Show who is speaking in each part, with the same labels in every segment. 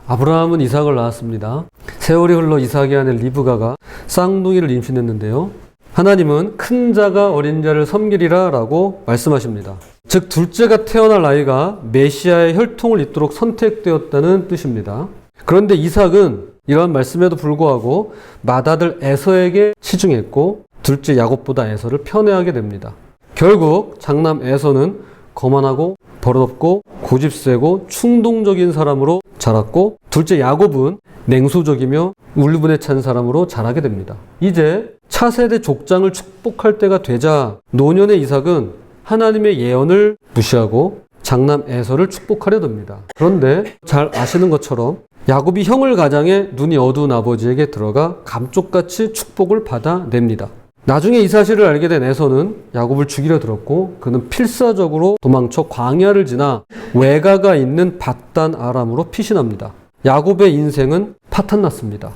Speaker 1: 아브라함은 이삭을 낳았습니다. 세월이 흘러 이삭의 아내 리브가가 쌍둥이를 임신했는데요. 하나님은 큰 자가 어린 자를 섬기리라 라고 말씀하십니다. 즉 둘째가 태어날 아이가 메시아의 혈통을 잇도록 선택되었다는 뜻입니다. 그런데 이삭은 이러한 말씀에도 불구하고 맏아들 에서에게 치중했고 둘째 야곱보다 에서를 편애하게 됩니다. 결국 장남 에서는 거만하고 버릇없고 고집세고 충동적인 사람으로 자랐고 둘째 야곱은 냉소적이며 울분에 찬 사람으로 자라게 됩니다. 이제 차세대 족장을 축복할 때가 되자 노년의 이삭은 하나님의 예언을 무시하고 장남 에서를 축복하려 듭니다. 그런데 잘 아시는 것처럼 야곱이 형을 가장해 눈이 어두운 아버지에게 들어가 감쪽같이 축복을 받아냅니다. 나중에 이 사실을 알게 된 에서는 야곱을 죽이려 들었고 그는 필사적으로 도망쳐 광야를 지나 외가가 있는 밧단 아람으로 피신합니다. 야곱의 인생은 파탄났습니다.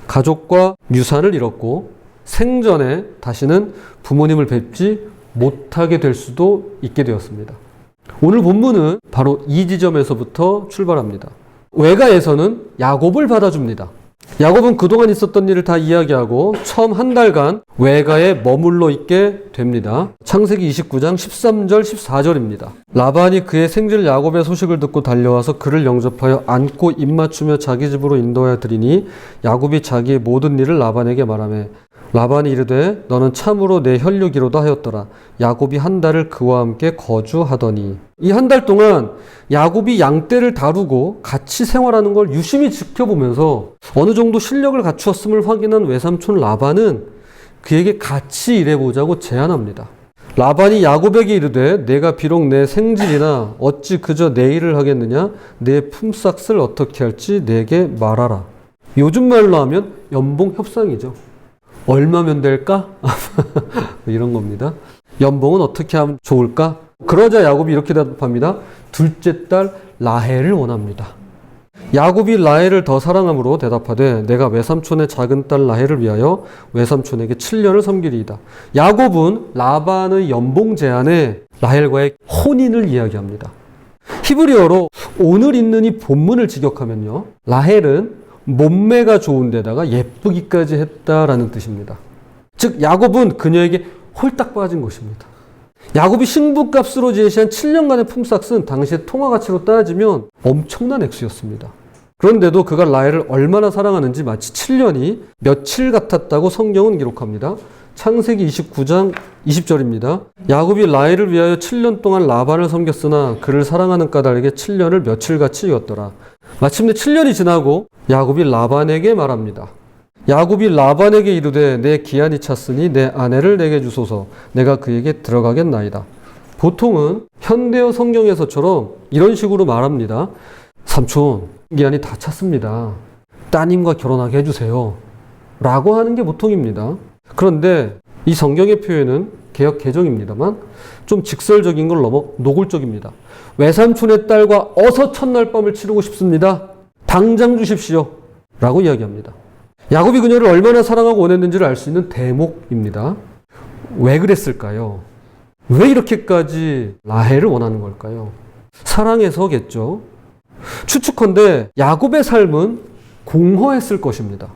Speaker 1: 가족과 유산을 잃었고 생전에 다시는 부모님을 뵙지 못하게 될 수도 있게 되었습니다. 오늘 본문은 바로 이 지점에서부터 출발합니다. 외가에서는 야곱을 받아줍니다. 야곱은 그동안 있었던 일을 다 이야기하고 처음 한 달간 외가에 머물러 있게 됩니다. 창세기 29장 13절 14절입니다. 라반이 그의 생질 야곱의 소식을 듣고 달려와서 그를 영접하여 안고 입맞추며 자기 집으로 인도하여 드리니 야곱이 자기의 모든 일을 라반에게 말하며 라반이 이르되 너는 참으로 내 혈육이로다 하였더라. 야곱이 한 달을 그와 함께 거주하더니 이 한 달 동안 야곱이 양떼를 다루고 같이 생활하는 걸 유심히 지켜보면서 어느 정도 실력을 갖추었음을 확인한 외삼촌 라반은 그에게 같이 일해보자고 제안합니다. 라반이 야곱에게 이르되 내가 비록 내 생질이나 어찌 그저 내 일을 하겠느냐 내 품삯을 어떻게 할지 내게 말하라. 요즘 말로 하면 연봉 협상이죠. 얼마면 될까? 이런 겁니다. 연봉은 어떻게 하면 좋을까? 그러자 야곱이 이렇게 대답합니다. 둘째 딸 라헬을 원합니다. 야곱이 라헬을 더 사랑함으로 대답하되 내가 외삼촌의 작은 딸 라헬을 위하여 외삼촌에게 7년을 섬기리이다. 야곱은 라반의 연봉 제안에 라헬과의 혼인을 이야기합니다. 히브리어로 오늘 있는 이 본문을 직역하면요. 라헬은 몸매가 좋은 데다가 예쁘기까지 했다라는 뜻입니다. 즉 야곱은 그녀에게 홀딱 빠진 것입니다. 야곱이 신부값으로 제시한 7년간의 품삯은 당시의 통화가치로 따지면 엄청난 액수였습니다. 그런데도 그가 라헬을 얼마나 사랑하는지 마치 7년이 며칠 같았다고 성경은 기록합니다. 창세기 29장 20절입니다. 야곱이 라헬을 위하여 7년 동안 라반을 섬겼으나 그를 사랑하는 까닭에 7년을 며칠같이 여었더라. 마침내 7년이 지나고 야곱이 라반에게 말합니다. 야곱이 라반에게 이르되 내 기한이 찼으니 내 아내를 내게 주소서 내가 그에게 들어가겠나이다. 보통은 현대어 성경에서처럼 이런 식으로 말합니다. 삼촌, 기한이 다 찼습니다. 따님과 결혼하게 해주세요. 라고 하는 게 보통입니다. 그런데 이 성경의 표현은 개역 개정입니다만 좀 직설적인 걸 넘어 노골적입니다. 외삼촌의 딸과 어서 첫날 밤을 치르고 싶습니다. 당장 주십시오. 라고 이야기합니다. 야곱이 그녀를 얼마나 사랑하고 원했는지를 알 수 있는 대목입니다. 왜 그랬을까요? 왜 이렇게까지 라헬을 원하는 걸까요? 사랑해서겠죠. 추측컨대 야곱의 삶은 공허했을 것입니다.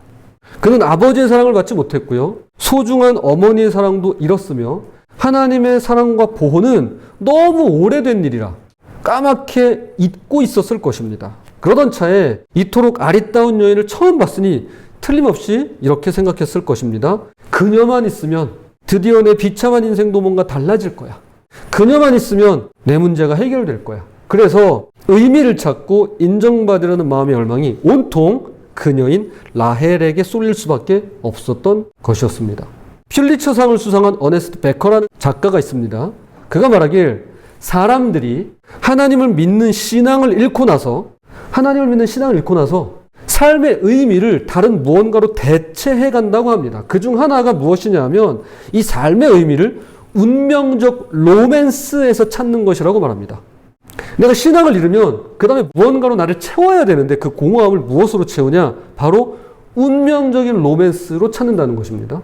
Speaker 1: 그는 아버지의 사랑을 받지 못했고요. 소중한 어머니의 사랑도 잃었으며 하나님의 사랑과 보호는 너무 오래된 일이라 까맣게 잊고 있었을 것입니다. 그러던 차에 이토록 아리따운 여인을 처음 봤으니 틀림없이 이렇게 생각했을 것입니다. 그녀만 있으면 드디어 내 비참한 인생도 뭔가 달라질 거야. 그녀만 있으면 내 문제가 해결될 거야. 그래서 의미를 찾고 인정받으려는 마음의 열망이 온통 그녀인 라헬에게 쏠릴 수밖에 없었던 것이었습니다. 퓰리처상을 수상한 어네스트 베커라는 작가가 있습니다. 그가 말하길 사람들이 하나님을 믿는 신앙을 잃고 나서 삶의 의미를 다른 무언가로 대체해 간다고 합니다. 그중 하나가 무엇이냐면 이 삶의 의미를 운명적 로맨스에서 찾는 것이라고 말합니다. 내가 신앙을 잃으면 그 다음에 무언가로 나를 채워야 되는데 그 공허함을 무엇으로 채우냐? 바로 운명적인 로맨스로 찾는다는 것입니다.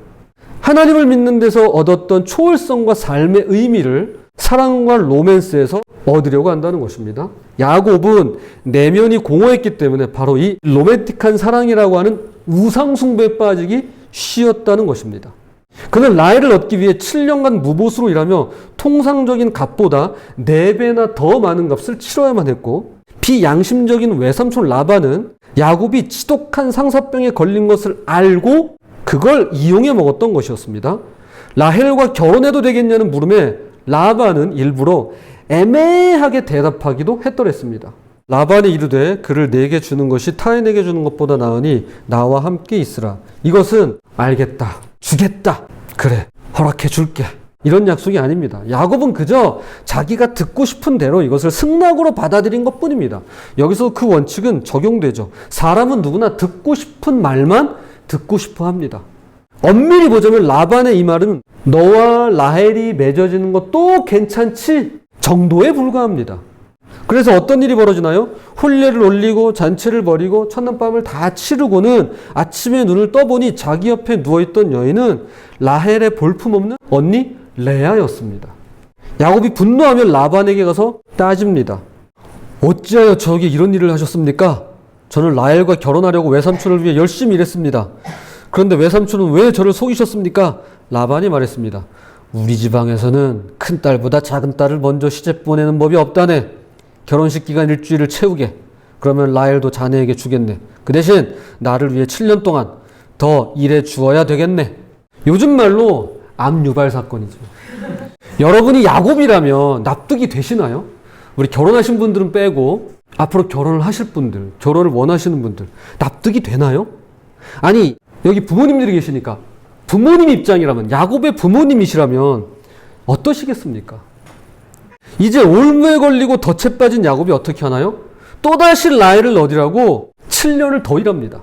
Speaker 1: 하나님을 믿는 데서 얻었던 초월성과 삶의 의미를 사랑과 로맨스에서 얻으려고 한다는 것입니다. 야곱은 내면이 공허했기 때문에 바로 이 로맨틱한 사랑이라고 하는 우상숭배에 빠지기 쉬웠다는 것입니다. 그는 라헬을 얻기 위해 7년간 무보수로 일하며 통상적인 값보다 4배나 더 많은 값을 치러야만 했고, 비양심적인 외삼촌 라반은 야곱이 지독한 상사병에 걸린 것을 알고 그걸 이용해 먹었던 것이었습니다. 라헬과 결혼해도 되겠냐는 물음에 라반은 일부러 애매하게 대답하기도 했더랬습니다. 라반이 이르되 그를 내게 주는 것이 타인에게 주는 것보다 나으니 나와 함께 있으라. 이것은 알겠다, 주겠다, 그래, 허락해 줄게, 이런 약속이 아닙니다. 야곱은 그저 자기가 듣고 싶은 대로 이것을 승낙으로 받아들인 것뿐입니다. 여기서 그 원칙은 적용되죠. 사람은 누구나 듣고 싶은 말만 듣고 싶어 합니다. 엄밀히 보자면 라반의 이 말은 너와 라헬이 맺어지는 것도 괜찮지 정도에 불과합니다. 그래서 어떤 일이 벌어지나요? 혼례를 올리고 잔치를 벌이고 첫날밤을 다 치르고는 아침에 눈을 떠보니 자기 옆에 누워있던 여인은 라헬의 볼품없는 언니 레아였습니다. 야곱이 분노하며 라반에게 가서 따집니다. 어찌하여 저에게 이런 일을 하셨습니까? 저는 라헬과 결혼하려고 외삼촌을 위해 열심히 일했습니다. 그런데 외삼촌은 왜 저를 속이셨습니까? 라반이 말했습니다. 우리 지방에서는 큰딸보다 작은딸을 먼저 시집 보내는 법이 없다네. 결혼식 기간 일주일을 채우게. 그러면 라헬도 자네에게 주겠네. 그 대신 나를 위해 7년 동안 더 일해 주어야 되겠네. 요즘 말로 암유발 사건이죠. 여러분이 야곱이라면 납득이 되시나요? 우리 결혼하신 분들은 빼고 앞으로 결혼을 하실 분들, 결혼을 원하시는 분들 납득이 되나요? 아니, 여기 부모님들이 계시니까 부모님 입장이라면, 야곱의 부모님이시라면 어떠시겠습니까? 이제 올무에 걸리고 덫에 빠진 야곱이 어떻게 하나요? 또다시 라헬을 얻으려고 7년을 더 일합니다.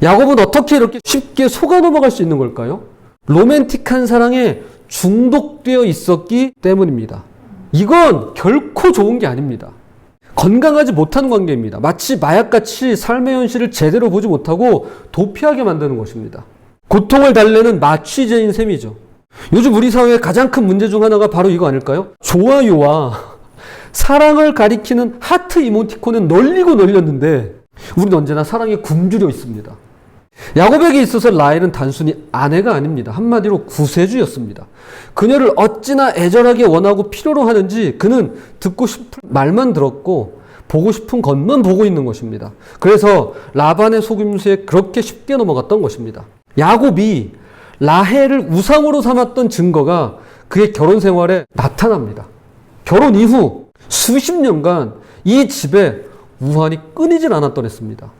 Speaker 1: 야곱은 어떻게 이렇게 쉽게 속아 넘어갈 수 있는 걸까요? 로맨틱한 사랑에 중독되어 있었기 때문입니다. 이건 결코 좋은 게 아닙니다. 건강하지 못한 관계입니다. 마치 마약같이 삶의 현실을 제대로 보지 못하고 도피하게 만드는 것입니다. 고통을 달래는 마취제인 셈이죠. 요즘 우리 사회의 가장 큰 문제 중 하나가 바로 이거 아닐까요? 좋아요와 사랑을 가리키는 하트 이모티콘은 널리고 널렸는데 우리는 언제나 사랑에 굶주려 있습니다. 야곱에게 있어서 라헬은 단순히 아내가 아닙니다. 한마디로 구세주였습니다. 그녀를 어찌나 애절하게 원하고 필요로 하는지 그는 듣고 싶은 말만 들었고 보고 싶은 것만 보고 있는 것입니다. 그래서 라반의 속임수에 그렇게 쉽게 넘어갔던 것입니다. 야곱이 라헬을 우상으로 삼았던 증거가 그의 결혼 생활에 나타납니다. 결혼 이후 수십 년간 이 집에 우환이 끊이질 않았더랬습니다.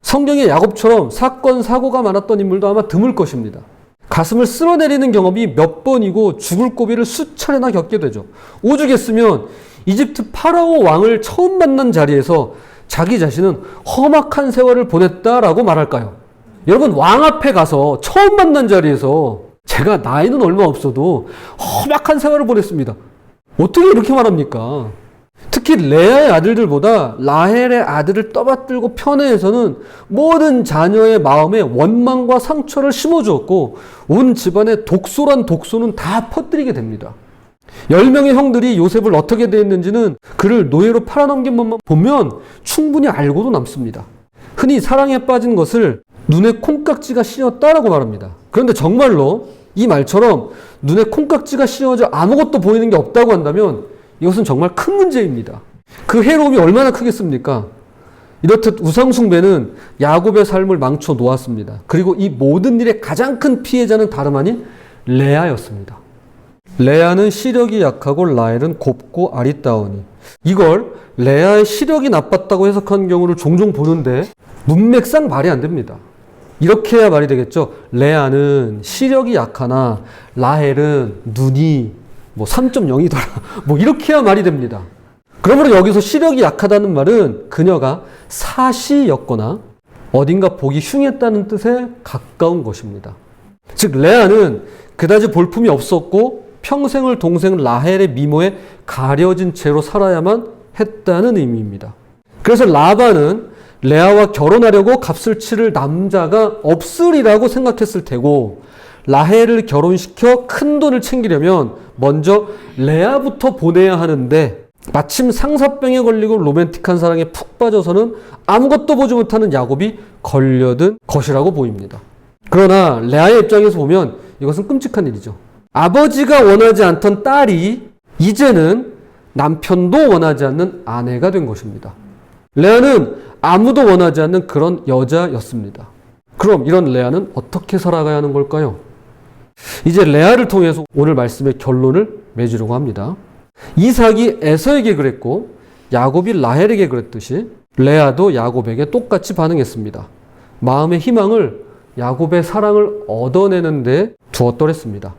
Speaker 1: 성경에 야곱처럼 사건, 사고가 많았던 인물도 아마 드물 것입니다. 가슴을 쓸어내리는 경험이 몇 번이고 죽을 고비를 수차례나 겪게 되죠. 오죽했으면 이집트 파라오 왕을 처음 만난 자리에서 자기 자신은 험악한 세월을 보냈다라고 말할까요? 여러분, 왕 앞에 가서 처음 만난 자리에서 제가 나이는 얼마 없어도 험악한 세월을 보냈습니다. 어떻게 이렇게 말합니까? 특히 레아의 아들들보다 라헬의 아들을 떠받들고 편애해서는 모든 자녀의 마음에 원망과 상처를 심어주었고 온 집안에 독소란 독소는 다 퍼뜨리게 됩니다. 10명의 형들이 요셉을 어떻게 대했는지는 그를 노예로 팔아넘긴 것만 보면 충분히 알고도 남습니다. 흔히 사랑에 빠진 것을 눈에 콩깍지가 씌었다라고 말합니다. 그런데 정말로 이 말처럼 눈에 콩깍지가 씌어져 아무것도 보이는 게 없다고 한다면 이것은 정말 큰 문제입니다. 그 해로움이 얼마나 크겠습니까? 이렇듯 우상숭배는 야곱의 삶을 망쳐 놓았습니다. 그리고 이 모든 일의 가장 큰 피해자는 다름 아닌 레아였습니다. 레아는 시력이 약하고 라헬은 곱고 아리따우니, 이걸 레아의 시력이 나빴다고 해석한 경우를 종종 보는데 문맥상 말이 안 됩니다. 이렇게 해야 말이 되겠죠. 레아는 시력이 약하나 라헬은 눈이 3.0이더라. 이렇게 해야 말이 됩니다. 그러므로 여기서 시력이 약하다는 말은 그녀가 사시였거나 어딘가 보기 흉했다는 뜻에 가까운 것입니다. 즉 레아는 그다지 볼품이 없었고 평생을 동생 라헬의 미모에 가려진 채로 살아야만 했다는 의미입니다. 그래서 라반은 레아와 결혼하려고 값을 치를 남자가 없으리라고 생각했을 테고 라헬을 결혼시켜 큰 돈을 챙기려면 먼저 레아부터 보내야 하는데 마침 상사병에 걸리고 로맨틱한 사랑에 푹 빠져서는 아무것도 보지 못하는 야곱이 걸려든 것이라고 보입니다. 그러나 레아의 입장에서 보면 이것은 끔찍한 일이죠. 아버지가 원하지 않던 딸이 이제는 남편도 원하지 않는 아내가 된 것입니다. 레아는 아무도 원하지 않는 그런 여자였습니다. 그럼 이런 레아는 어떻게 살아가야 하는 걸까요? 이제 레아를 통해서 오늘 말씀의 결론을 맺으려고 합니다. 이삭이 에서에게 그랬고 야곱이 라헬에게 그랬듯이 레아도 야곱에게 똑같이 반응했습니다. 마음의 희망을 야곱의 사랑을 얻어내는 데 두었더랬습니다.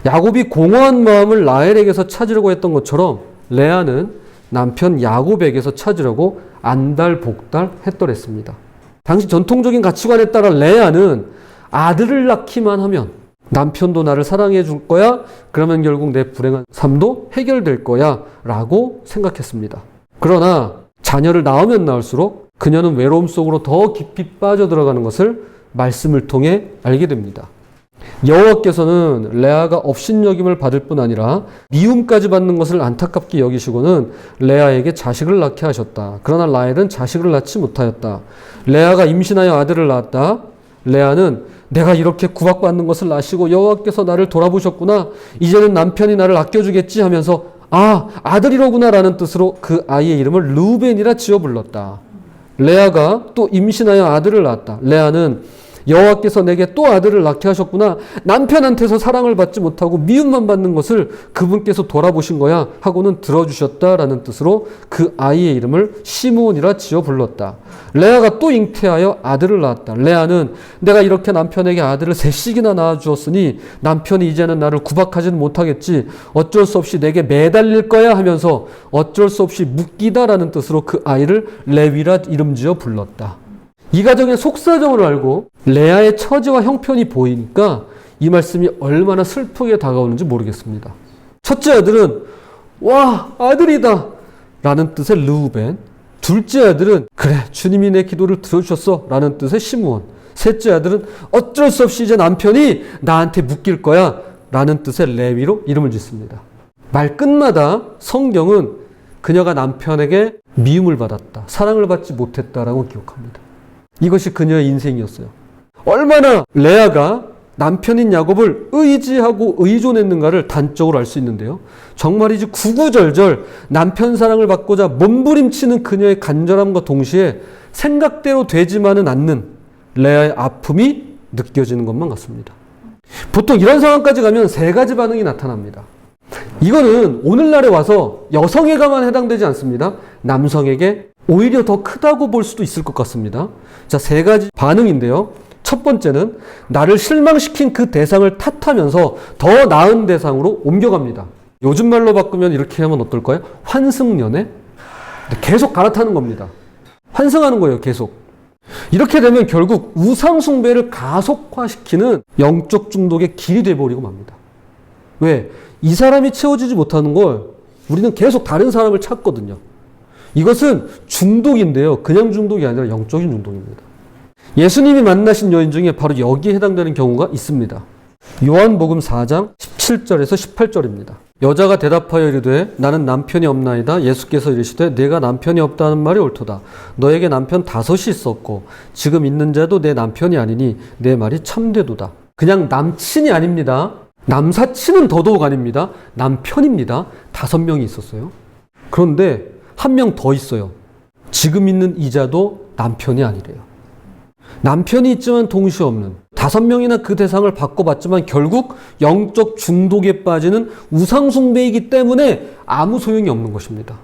Speaker 1: 야곱이 공허한 마음을 라헬에게서 찾으려고 했던 것처럼 레아는 남편 야곱에게서 찾으려고 안달복달 했더랬습니다. 당시 전통적인 가치관에 따라 레아는 아들을 낳기만 하면 남편도 나를 사랑해 줄 거야. 그러면 결국 내 불행한 삶도 해결될 거야 라고 생각했습니다. 그러나 자녀를 낳으면 낳을수록 그녀는 외로움 속으로 더 깊이 빠져들어가는 것을 말씀을 통해 알게 됩니다. 여호와께서는 레아가 업신여김을 받을 뿐 아니라 미움까지 받는 것을 안타깝게 여기시고는 레아에게 자식을 낳게 하셨다. 그러나 라헬은 자식을 낳지 못하였다. 레아가 임신하여 아들을 낳았다. 레아는 내가 이렇게 구박받는 것을 아시고 여호와께서 나를 돌아보셨구나. 이제는 남편이 나를 아껴주겠지 하면서 아들이로구나 라는 뜻으로 그 아이의 이름을 르우벤이라 지어 불렀다. 레아가 또 임신하여 아들을 낳았다. 레아는 여호와께서 내게 또 아들을 낳게 하셨구나. 남편한테서 사랑을 받지 못하고 미움만 받는 것을 그분께서 돌아보신 거야 하고는 들어주셨다라는 뜻으로 그 아이의 이름을 시므온이라 지어 불렀다. 레아가 또 잉태하여 아들을 낳았다. 레아는 내가 이렇게 남편에게 아들을 셋씩이나 낳아주었으니 남편이 이제는 나를 구박하지는 못하겠지. 어쩔 수 없이 내게 매달릴 거야 하면서 어쩔 수 없이 묶이다라는 뜻으로 그 아이를 레위라 이름 지어 불렀다. 이 가정의 속사정을 알고 레아의 처지와 형편이 보이니까 이 말씀이 얼마나 슬프게 다가오는지 모르겠습니다. 첫째 아들은 와 아들이다 라는 뜻의 르우벤, 둘째 아들은 그래 주님이 내 기도를 들어주셨어 라는 뜻의 시므온, 셋째 아들은 어쩔 수 없이 이제 남편이 나한테 묶일 거야 라는 뜻의 레위로 이름을 짓습니다. 말 끝마다 성경은 그녀가 남편에게 미움을 받았다, 사랑을 받지 못했다라고 기록합니다. 이것이 그녀의 인생이었어요. 얼마나 레아가 남편인 야곱을 의지하고 의존했는가를 단적으로 알 수 있는데요. 정말이지 구구절절 남편 사랑을 받고자 몸부림치는 그녀의 간절함과 동시에 생각대로 되지만은 않는 레아의 아픔이 느껴지는 것만 같습니다. 보통 이런 상황까지 가면 세 가지 반응이 나타납니다. 이거는 오늘날에 와서 여성에게만 해당되지 않습니다. 남성에게 오히려 더 크다고 볼 수도 있을 것 같습니다. 자, 세 가지 반응인데요. 첫 번째는 나를 실망시킨 그 대상을 탓하면서 더 나은 대상으로 옮겨갑니다. 요즘 말로 바꾸면 이렇게 하면 어떨까요? 환승연애? 계속 갈아타는 겁니다. 환승하는 거예요, 계속. 이렇게 되면 결국 우상숭배를 가속화시키는 영적 중독의 길이 돼버리고 맙니다. 왜? 이 사람이 채워지지 못하는 걸 우리는 계속 다른 사람을 찾거든요. 이것은 중독인데요. 그냥 중독이 아니라 영적인 중독입니다. 예수님이 만나신 여인 중에 바로 여기에 해당되는 경우가 있습니다. 요한복음 4장 17절에서 18절입니다. 여자가 대답하여 이르되 나는 남편이 없나이다. 예수께서 이르시되 내가 남편이 없다는 말이 옳도다. 너에게 남편 5이 있었고 지금 있는 자도 내 남편이 아니니 내 말이 참되도다. 그냥 남친이 아닙니다. 남사친은 더더욱 아닙니다. 남편입니다. 5명이 있었어요. 그런데 한 명 더 있어요. 지금 있는 이자도 남편이 아니래요. 남편이 있지만 동시에 없는 5명이나 그 대상을 바꿔봤지만 결국 영적 중독에 빠지는 우상숭배이기 때문에 아무 소용이 없는 것입니다.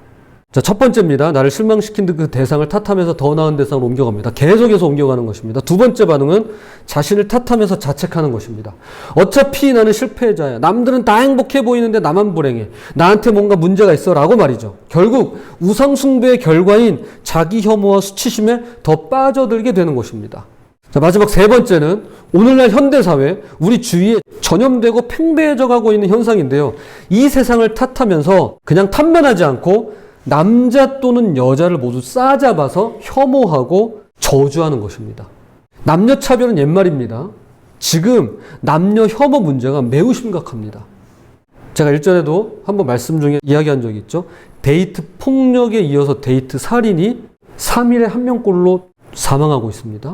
Speaker 1: 자, 첫 번째입니다. 나를 실망시킨 그 대상을 탓하면서 더 나은 대상으로 옮겨갑니다. 계속해서 옮겨가는 것입니다. 두 번째 반응은 자신을 탓하면서 자책하는 것입니다. 어차피 나는 실패자야. 남들은 다 행복해 보이는데 나만 불행해. 나한테 뭔가 문제가 있어 라고 말이죠. 결국 우상숭배의 결과인 자기 혐오와 수치심에 더 빠져들게 되는 것입니다. 자, 마지막 세 번째는 오늘날 현대사회 우리 주위에 전염되고 팽배해져 가고 있는 현상인데요. 이 세상을 탓하면서 그냥 탓만하지 않고 남자 또는 여자를 모두 싸잡아서 혐오하고 저주하는 것입니다. 남녀 차별은 옛말입니다. 지금 남녀 혐오 문제가 매우 심각합니다. 제가 일전에도 한번 말씀 중에 이야기한 적이 있죠. 데이트 폭력에 이어서 데이트 살인이 3일에 1명꼴로 사망하고 있습니다.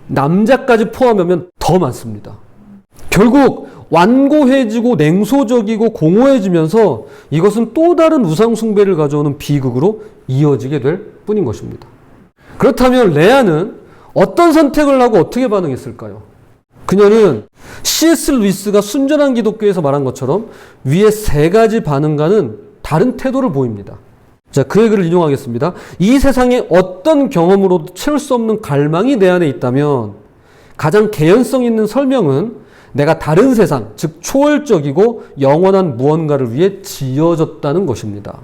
Speaker 1: 남자까지 포함하면 더 많습니다. 결국 완고해지고 냉소적이고 공허해지면서 이것은 또 다른 우상숭배를 가져오는 비극으로 이어지게 될 뿐인 것입니다. 그렇다면 레아는 어떤 선택을 하고 어떻게 반응했을까요? 그녀는 C.S. 루이스가 순전한 기독교에서 말한 것처럼 위에 3가지 반응과는 다른 태도를 보입니다. 자, 그의 글을 인용하겠습니다. 이 세상에 어떤 경험으로도 채울 수 없는 갈망이 내 안에 있다면 가장 개연성 있는 설명은 내가 다른 세상, 즉 초월적이고 영원한 무언가를 위해 지어졌다는 것입니다.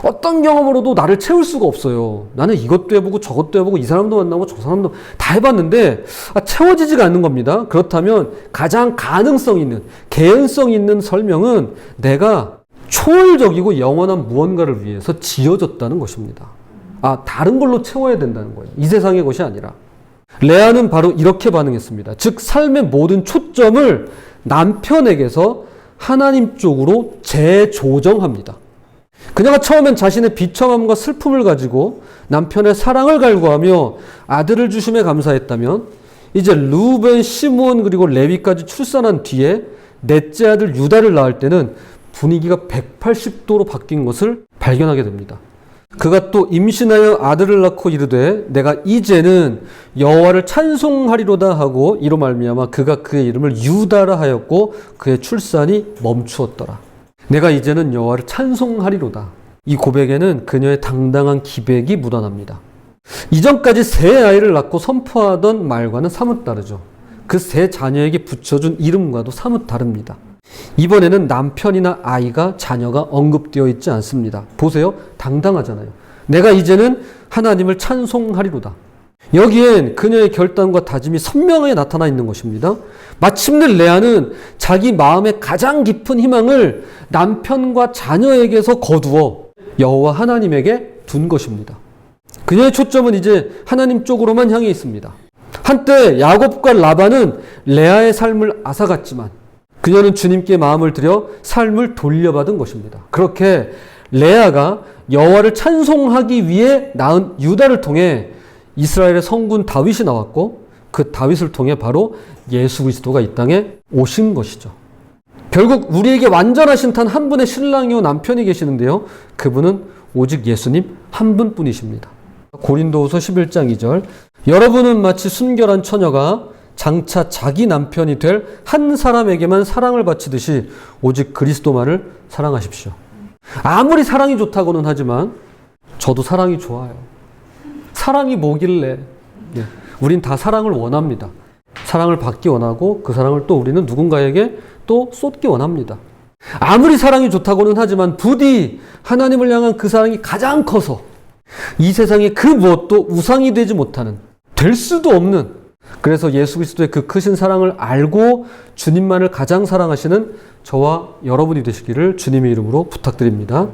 Speaker 1: 어떤 경험으로도 나를 채울 수가 없어요. 나는 이것도 해보고 저것도 해보고 이 사람도 만나고 저 사람도 다 해봤는데 채워지지가 않는 겁니다. 그렇다면 가장 가능성 있는, 개연성 있는 설명은 내가 초월적이고 영원한 무언가를 위해서 지어졌다는 것입니다. 다른 걸로 채워야 된다는 거예요. 이 세상의 것이 아니라. 레아는 바로 이렇게 반응했습니다. 즉 삶의 모든 초점을 남편에게서 하나님 쪽으로 재조정합니다. 그녀가 처음엔 자신의 비참함과 슬픔을 가지고 남편의 사랑을 갈구하며 아들을 주심에 감사했다면 이제 루벤, 시므온 그리고 레위까지 출산한 뒤에 넷째 아들 유다를 낳을 때는 분위기가 180도로 바뀐 것을 발견하게 됩니다. 그가 또 임신하여 아들을 낳고 이르되 내가 이제는 여호와를 찬송하리로다 하고 이로 말미암아 그가 그의 이름을 유다라 하였고 그의 출산이 멈추었더라. 내가 이제는 여호와를 찬송하리로다. 이 고백에는 그녀의 당당한 기백이 묻어납니다. 이전까지 3아이를 낳고 선포하던 말과는 사뭇 다르죠. 그 3자녀에게 붙여준 이름과도 사뭇 다릅니다. 이번에는 남편이나 아이가, 자녀가 언급되어 있지 않습니다. 보세요. 당당하잖아요. 내가 이제는 하나님을 찬송하리로다. 여기엔 그녀의 결단과 다짐이 선명하게 나타나 있는 것입니다. 마침내 레아는 자기 마음의 가장 깊은 희망을 남편과 자녀에게서 거두어 여호와 하나님에게 둔 것입니다. 그녀의 초점은 이제 하나님 쪽으로만 향해 있습니다. 한때 야곱과 라반은 레아의 삶을 앗아갔지만 그녀는 주님께 마음을 들여 삶을 돌려받은 것입니다. 그렇게 레아가 여호와를 찬송하기 위해 낳은 유다를 통해 이스라엘의 성군 다윗이 나왔고 그 다윗을 통해 바로 예수 그리스도가 이 땅에 오신 것이죠. 결국 우리에게 완전하신 단 한 분의 신랑이요 남편이 계시는데요. 그분은 오직 예수님 한 분뿐이십니다. 고린도후서 11장 2절 여러분은 마치 순결한 처녀가 장차 자기 남편이 될 한 사람에게만 사랑을 바치듯이 오직 그리스도만을 사랑하십시오. 아무리 사랑이 좋다고는 하지만 저도 사랑이 좋아요. 사랑이 뭐길래? 우린 다 사랑을 원합니다. 사랑을 받기 원하고 그 사랑을 또 우리는 누군가에게 또 쏟기 원합니다. 아무리 사랑이 좋다고는 하지만 부디 하나님을 향한 그 사랑이 가장 커서 이 세상에 그 무엇도 우상이 되지 못하는, 될 수도 없는, 그래서 예수 그리스도의 그 크신 사랑을 알고 주님만을 가장 사랑하시는 저와 여러분이 되시기를 주님의 이름으로 부탁드립니다.